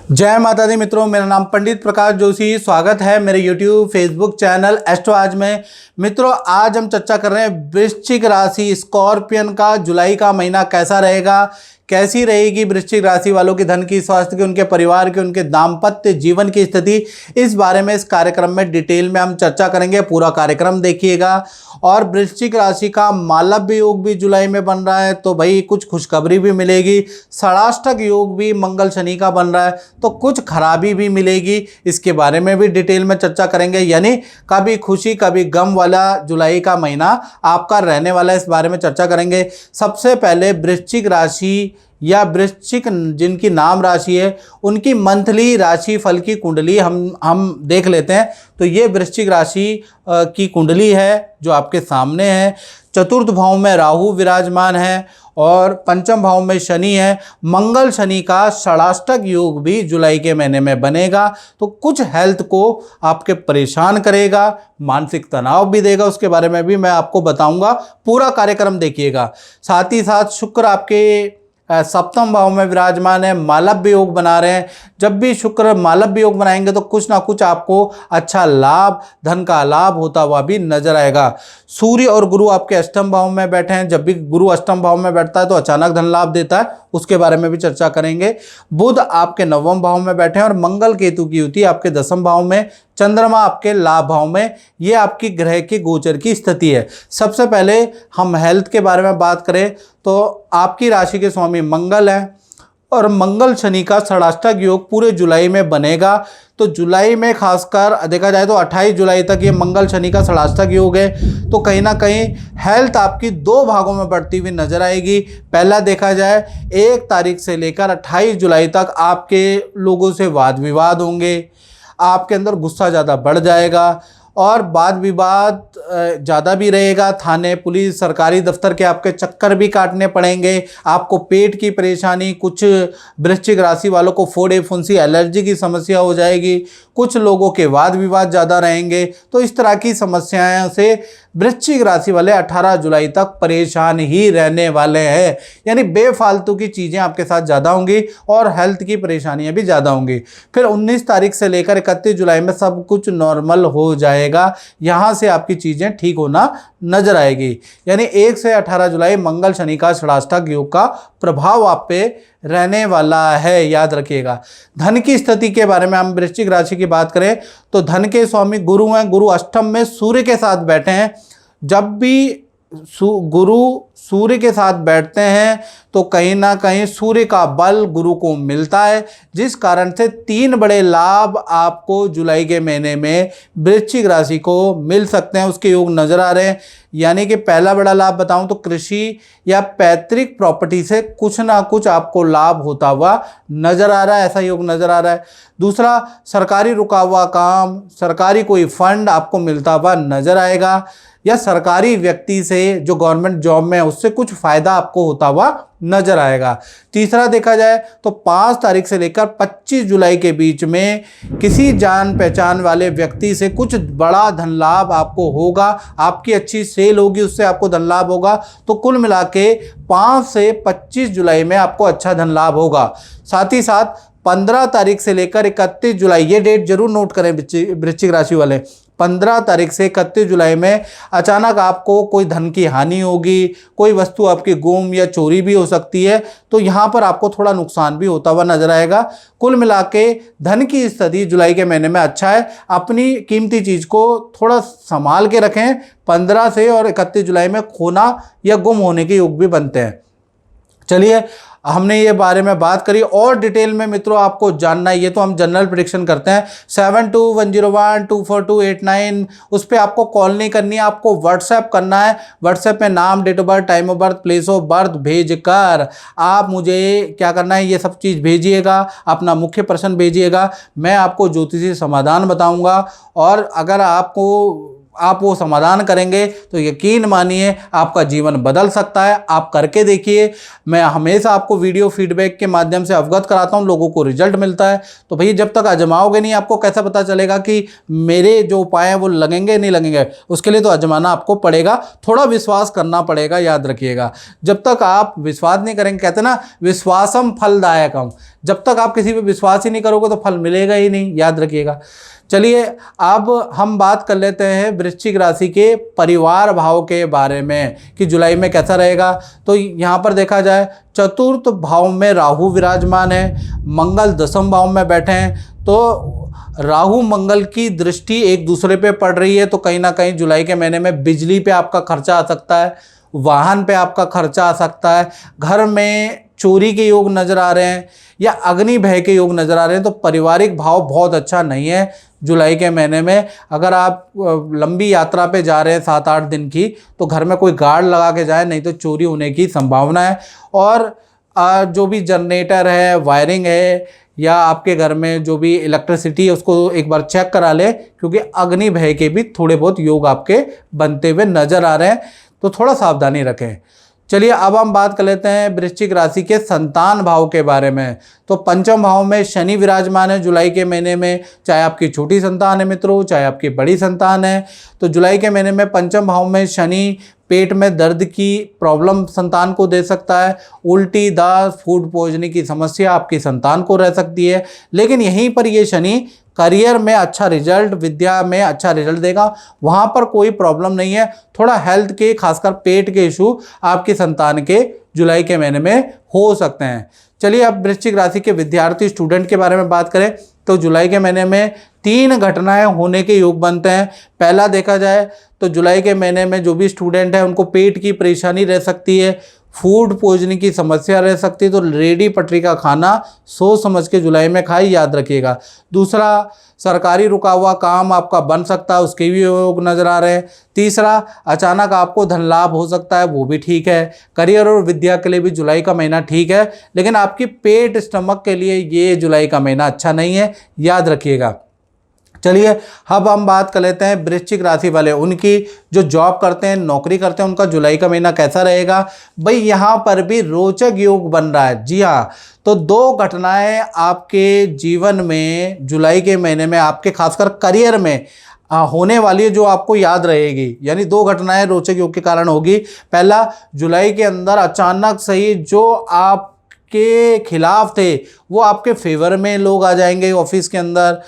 जय माता दी मित्रों, मेरा नाम पंडित प्रकाश जोशी। स्वागत है मेरे YouTube फेसबुक चैनल एस्ट्रो आज में। मित्रों, आज हम चर्चा कर रहे हैं वृश्चिक राशि स्कॉर्पियन का जुलाई का महीना कैसा रहेगा, कैसी रहेगी वृश्चिक राशि वालों की धन की, स्वास्थ्य की, उनके परिवार की, उनके दाम्पत्य जीवन की स्थिति। इस बारे में इस कार्यक्रम में डिटेल में हम चर्चा करेंगे। पूरा कार्यक्रम देखिएगा। और वृश्चिक राशि का मालव्य योग भी जुलाई में बन रहा है, तो भाई कुछ खुशखबरी भी मिलेगी। षडाष्टक योग भी मंगल शनि का बन रहा है, तो कुछ खराबी भी मिलेगी। इसके बारे में भी डिटेल में चर्चा करेंगे। यानी कभी खुशी कभी गम वाला जुलाई का महीना आपका रहने वाला है, इस बारे में चर्चा करेंगे। सबसे पहले वृश्चिक राशि या वृश्चिक जिनकी नाम राशि है उनकी मंथली राशि फल की कुंडली हम देख लेते हैं। तो ये वृश्चिक राशि की कुंडली है जो आपके सामने है। चतुर्थ भाव में राहु विराजमान है और पंचम भाव में शनि है। मंगल शनि का षडाष्टक योग भी जुलाई के महीने में बनेगा, तो कुछ हेल्थ को आपके परेशान करेगा, मानसिक तनाव भी देगा। उसके बारे में भी मैं आपको बताऊंगा। पूरा कार्यक्रम देखिएगा। साथ ही साथ शुक्र आपके सप्तम भाव में विराजमान है, मालव्य योग बना रहे हैं। जब भी शुक्र मालव्य योग बनाएंगे तो कुछ ना कुछ आपको अच्छा लाभ, धन का लाभ होता हुआ भी नजर आएगा। सूर्य और गुरु आपके अष्टम भाव में बैठे हैं। जब भी गुरु अष्टम भाव में बैठता है तो अचानक धन लाभ देता है, उसके बारे में भी चर्चा करेंगे। बुध आपके नवम भाव में बैठे हैं और मंगल केतु की युति आपके दसम भाव में, चंद्रमा आपके लाभ भाव में। ये आपकी ग्रह के गोचर की स्थिति है। सबसे पहले हम हेल्थ के बारे में बात करें तो आपकी राशि के स्वामी मंगल हैं और मंगल शनि का षडाष्टक योग पूरे जुलाई में बनेगा। तो जुलाई में खासकर देखा जाए तो 28 जुलाई तक ये मंगल शनि का षडाष्टक योग है। तो कहीं ना कहीं हेल्थ आपकी दो भागों में बढ़ती हुई नजर आएगी। पहला देखा जाए 1 तारीख से लेकर 28 जुलाई तक आपके लोगों से वाद विवाद होंगे, आपके अंदर गुस्सा ज़्यादा बढ़ जाएगा और वाद विवाद ज़्यादा भी रहेगा। थाने, पुलिस, सरकारी दफ्तर के आपके चक्कर भी काटने पड़ेंगे। आपको पेट की परेशानी, कुछ वृश्चिक राशि वालों को फोड़े फुंसी एलर्जी की समस्या हो जाएगी। कुछ लोगों के वाद विवाद ज़्यादा रहेंगे। तो इस तरह की समस्याओं से वृश्चिक राशि वाले 18 जुलाई तक परेशान ही रहने वाले हैं। यानी बेफालतू की चीज़ें आपके साथ ज़्यादा होंगी और हेल्थ की परेशानियां भी ज़्यादा होंगी। फिर 19 तारीख से लेकर 31 जुलाई में सब कुछ नॉर्मल हो जाएगा। यहाँ से आपकी चीज़ें ठीक होना नजर आएगी। यानी 1 से 18 जुलाई मंगल शनि का षडाष्टक योग का प्रभाव आप पे रहने वाला है, याद रखिएगा। धन की स्थिति के बारे में हम वृश्चिक राशि की बात करें तो धन के स्वामी गुरु हैं। गुरु अष्टम में सूर्य के साथ बैठे हैं। जब भी गुरु सूर्य के साथ बैठते हैं तो कहीं ना कहीं सूर्य का बल गुरु को मिलता है, जिस कारण से 3 बड़े लाभ आपको जुलाई के महीने में वृश्चिक राशि को मिल सकते हैं। उसके योग नजर आ रहे हैं। यानी कि पहला बड़ा लाभ बताऊं तो कृषि या पैतृक प्रॉपर्टी से कुछ ना कुछ आपको लाभ होता हुआ नजर आ रहा है, ऐसा योग नजर आ रहा है। दूसरा, सरकारी रुका हुआ काम, सरकारी कोई फंड आपको मिलता हुआ नजर आएगा या सरकारी व्यक्ति से जो गवर्नमेंट जॉब में है उससे कुछ फायदा आपको होता हुआ नजर आएगा। तीसरा देखा जाए तो 5 तारीख से लेकर 25 जुलाई के बीच में किसी जान पहचान वाले व्यक्ति से कुछ बड़ा धन लाभ आपको होगा। आपकी अच्छी सेल होगी, उससे आपको धन लाभ होगा। तो कुल मिला के 5 से 25 जुलाई में आपको अच्छा धन लाभ होगा। साथ ही साथ 15 तारीख से लेकर 31 जुलाई, ये डेट जरूर नोट करें वृश्चिक राशि वाले। 15 तारीख से 31 जुलाई में अचानक आपको कोई धन की हानि होगी, कोई वस्तु आपकी गुम या चोरी भी हो सकती है। तो यहाँ पर आपको थोड़ा नुकसान भी होता हुआ नजर आएगा। कुल मिला के धन की स्थिति जुलाई के महीने में अच्छा है। अपनी कीमती चीज़ को थोड़ा संभाल के रखें। 15 से और 31 जुलाई में खोना या गुम होने के योग भी बनते हैं। चलिए, हमने ये बारे में बात करी और डिटेल में मित्रों आपको जानना है। ये तो हम जनरल प्रेडिक्शन करते हैं। 7210124289 उस पर आपको कॉल नहीं करनी है, आपको व्हाट्सएप करना है। व्हाट्सएप में नाम, date of birth, time of birth, place of birth भेजकर आप मुझे क्या करना है, ये सब चीज़ भेजिएगा। अपना मुख्य प्रश्न भेजिएगा, मैं आपको ज्योतिषी समाधान बताऊँगा। और अगर आपको आप वो समाधान करेंगे तो यकीन मानिए आपका जीवन बदल सकता है। आप करके देखिए। मैं हमेशा आपको वीडियो फीडबैक के माध्यम से अवगत कराता हूँ, लोगों को रिजल्ट मिलता है। तो भैया जब तक आजमाओगे नहीं आपको कैसा पता चलेगा कि मेरे जो उपाय हैं वो लगेंगे नहीं लगेंगे। उसके लिए तो आजमाना आपको पड़ेगा, थोड़ा विश्वास करना पड़ेगा, याद रखिएगा। जब तक आप विश्वास नहीं करेंगे, कहते हैं ना विश्वासम फलदायकम, जब तक आप किसी पे विश्वास ही नहीं करोगे तो फल मिलेगा ही नहीं, याद रखिएगा। चलिए अब हम बात कर लेते हैं वृश्चिक राशि के परिवार भाव के बारे में कि जुलाई में कैसा रहेगा। तो यहाँ पर देखा जाए चतुर्थ भाव में राहु विराजमान है, मंगल दसम भाव में बैठे हैं। तो राहु मंगल की दृष्टि एक दूसरे पे पड़ रही है, तो कहीं ना कहीं जुलाई के महीने में बिजली पे आपका खर्चा आ सकता है, वाहन पे आपका खर्चा आ सकता है, घर में चोरी के योग नज़र आ रहे हैं या अग्नि भय के योग नज़र आ रहे हैं। तो पारिवारिक भाव बहुत अच्छा नहीं है जुलाई के महीने में। अगर आप लंबी यात्रा पे जा रहे हैं 7-8 दिन की, तो घर में कोई गार्ड लगा के जाए, नहीं तो चोरी होने की संभावना है। और जो भी जनरेटर है, वायरिंग है या आपके घर में जो भी इलेक्ट्रिसिटी है उसको एक बार चेक करा ले, क्योंकि अग्नि भय के भी थोड़े बहुत योग आपके बनते हुए नज़र आ रहे हैं, तो थोड़ा सावधानी रखें। चलिए अब हम बात कर लेते हैं वृश्चिक राशि के संतान भाव के बारे में। तो पंचम भाव में शनि विराजमान है जुलाई के महीने में, चाहे आपकी छोटी संतान है मित्रों, चाहे आपकी बड़ी संतान है। तो जुलाई के महीने में पंचम भाव में शनि पेट में दर्द की प्रॉब्लम संतान को दे सकता है, उल्टी, दास्त, फूड पॉइजनिंग की समस्या आपकी संतान को रह सकती है। लेकिन यहीं पर ये शनि करियर में अच्छा रिजल्ट, विद्या में अच्छा रिजल्ट देगा, वहाँ पर कोई प्रॉब्लम नहीं है। थोड़ा हेल्थ के, खासकर पेट के इशू आपकी संतान के जुलाई के महीने में हो सकते हैं। चलिए अब वृश्चिक राशि के विद्यार्थी स्टूडेंट के बारे में बात करें तो जुलाई के महीने में 3 घटनाएं होने के योग बनते हैं। पहला देखा जाए तो जुलाई के महीने में जो भी स्टूडेंट है उनको पेट की परेशानी रह सकती है, फूड पॉइजनिंग की समस्या रह सकती है। तो रेडी पटरी का खाना सोच समझ के जुलाई में खाई, याद रखिएगा। दूसरा, सरकारी रुका हुआ काम आपका बन सकता है, उसके भी योग नज़र आ रहे हैं। तीसरा, अचानक आपको धन लाभ हो सकता है, वो भी ठीक है। करियर और विद्या के लिए भी जुलाई का महीना ठीक है, लेकिन आपकी पेट स्टमक के लिए ये जुलाई का महीना अच्छा नहीं है, याद रखिएगा। चलिए अब हम बात कर लेते हैं वृश्चिक राशि वाले, उनकी जो जॉब करते हैं, नौकरी करते हैं, उनका जुलाई का महीना कैसा रहेगा। भाई यहाँ पर भी रोचक योग बन रहा है। जी हाँ, तो 2 घटनाएं आपके जीवन में जुलाई के महीने में आपके खासकर करियर में होने वाली है, जो आपको याद रहेगी। यानी 2 घटनाएं रोचक योग के कारण होगी। पहला, जुलाई के अंदर अचानक से ही जो आपके खिलाफ थे वो आपके फेवर में लोग आ जाएंगे ऑफिस के अंदर,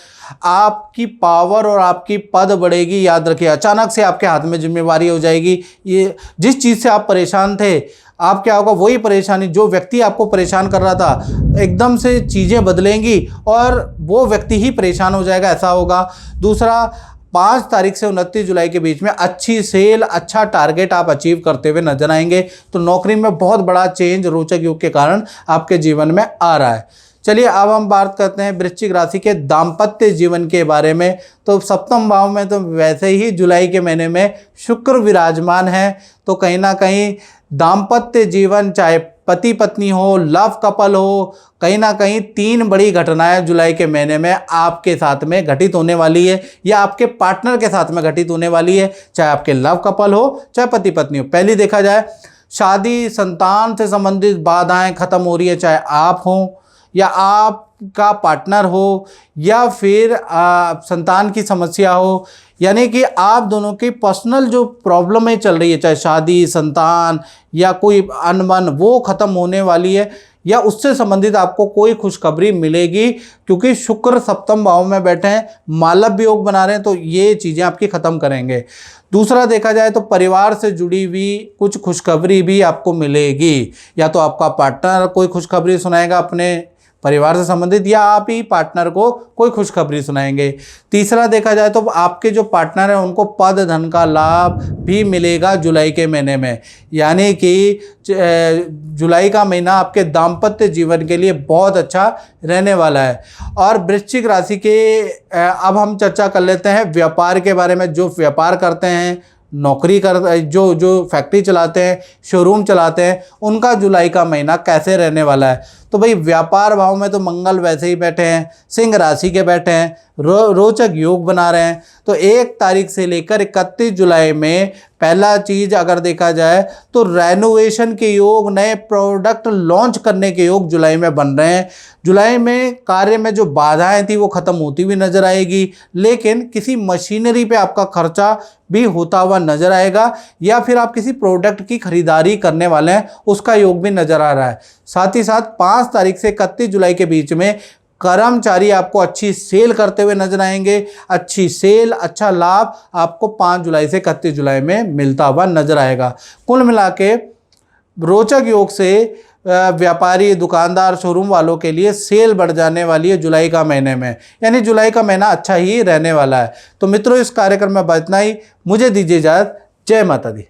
आपकी पावर और आपकी पद बढ़ेगी। याद रखिए, अचानक से आपके हाथ में जिम्मेवारी हो जाएगी। ये जिस चीज़ से आप परेशान थे, आप क्या होगा, वही परेशानी, जो व्यक्ति आपको परेशान कर रहा था, एकदम से चीज़ें बदलेंगी और वो व्यक्ति ही परेशान हो जाएगा, ऐसा होगा। दूसरा, 5 तारीख से 29 जुलाई के बीच में अच्छी सेल, अच्छा टारगेट आप अचीव करते हुए नजर आएंगे। तो नौकरी में बहुत बड़ा चेंज रोचक योग के कारण आपके जीवन में आ रहा है। चलिए अब हम बात करते हैं वृश्चिक राशि के दाम्पत्य जीवन के बारे में। तो सप्तम भाव में तो वैसे ही जुलाई के महीने में शुक्र विराजमान है, तो कहीं ना कहीं दाम्पत्य जीवन, चाहे पति पत्नी हो, लव कपल हो, कहीं ना कहीं 3 बड़ी घटनाएं जुलाई के महीने में आपके साथ में घटित होने वाली है या आपके पार्टनर के साथ में घटित होने वाली है, चाहे आपके लव कपल हो, चाहे पति पत्नी हो। पहली देखा जाए, शादी, संतान से संबंधित बाधाएं खत्म हो रही है, चाहे आप हों या आपका पार्टनर हो या फिर संतान की समस्या हो। यानी कि आप दोनों की पर्सनल जो प्रॉब्लम चल रही है, चाहे शादी, संतान या कोई अनबन, वो ख़त्म होने वाली है या उससे संबंधित आपको कोई खुशखबरी मिलेगी, क्योंकि शुक्र सप्तम भाव में बैठे हैं, मालव्य योग बना रहे हैं, तो ये चीज़ें आपकी ख़त्म करेंगे। दूसरा देखा जाए तो परिवार से जुड़ी हुई कुछ खुशखबरी भी आपको मिलेगी, या तो आपका पार्टनर कोई खुशखबरी सुनाएगा अपने परिवार से संबंधित, या आप ही पार्टनर को कोई खुशखबरी सुनाएंगे। तीसरा देखा जाए तो आपके जो पार्टनर हैं उनको पद धन का लाभ भी मिलेगा जुलाई के महीने में। यानी कि जुलाई का महीना आपके दाम्पत्य जीवन के लिए बहुत अच्छा रहने वाला है। और वृश्चिक राशि के अब हम चर्चा कर लेते हैं व्यापार के बारे में। जो व्यापार करते हैं, नौकरी कर, जो फैक्ट्री चलाते हैं, शोरूम चलाते हैं, उनका जुलाई का महीना कैसे रहने वाला है। तो भाई व्यापार भाव में तो मंगल वैसे ही बैठे हैं, सिंह राशि के बैठे हैं, रोचक योग बना रहे हैं। तो 1 तारीख से लेकर 31 जुलाई में पहला चीज़ अगर देखा जाए तो रेनोवेशन के योग, नए प्रोडक्ट लॉन्च करने के योग जुलाई में बन रहे हैं। जुलाई में कार्य में जो बाधाएं थी वो ख़त्म होती हुई नजर आएगी, लेकिन किसी मशीनरी पे आपका खर्चा भी होता हुआ नजर आएगा, या फिर आप किसी प्रोडक्ट की खरीदारी करने वाले हैं उसका योग भी नजर आ रहा है। साथ ही साथ 5 तारीख से 31 जुलाई के बीच में कर्मचारी आपको अच्छी सेल करते हुए नजर आएंगे। अच्छी सेल, अच्छा लाभ आपको 5 जुलाई से 31 जुलाई में मिलता हुआ नजर आएगा। कुल मिला के रोचक योग से व्यापारी, दुकानदार, शोरूम वालों के लिए सेल बढ़ जाने वाली है जुलाई का महीने में, यानी जुलाई का महीना अच्छा ही रहने वाला है। तो मित्रों, इस कार्यक्रम में इतना ही। मुझे दीजिए इजाज़त। जय माता दी।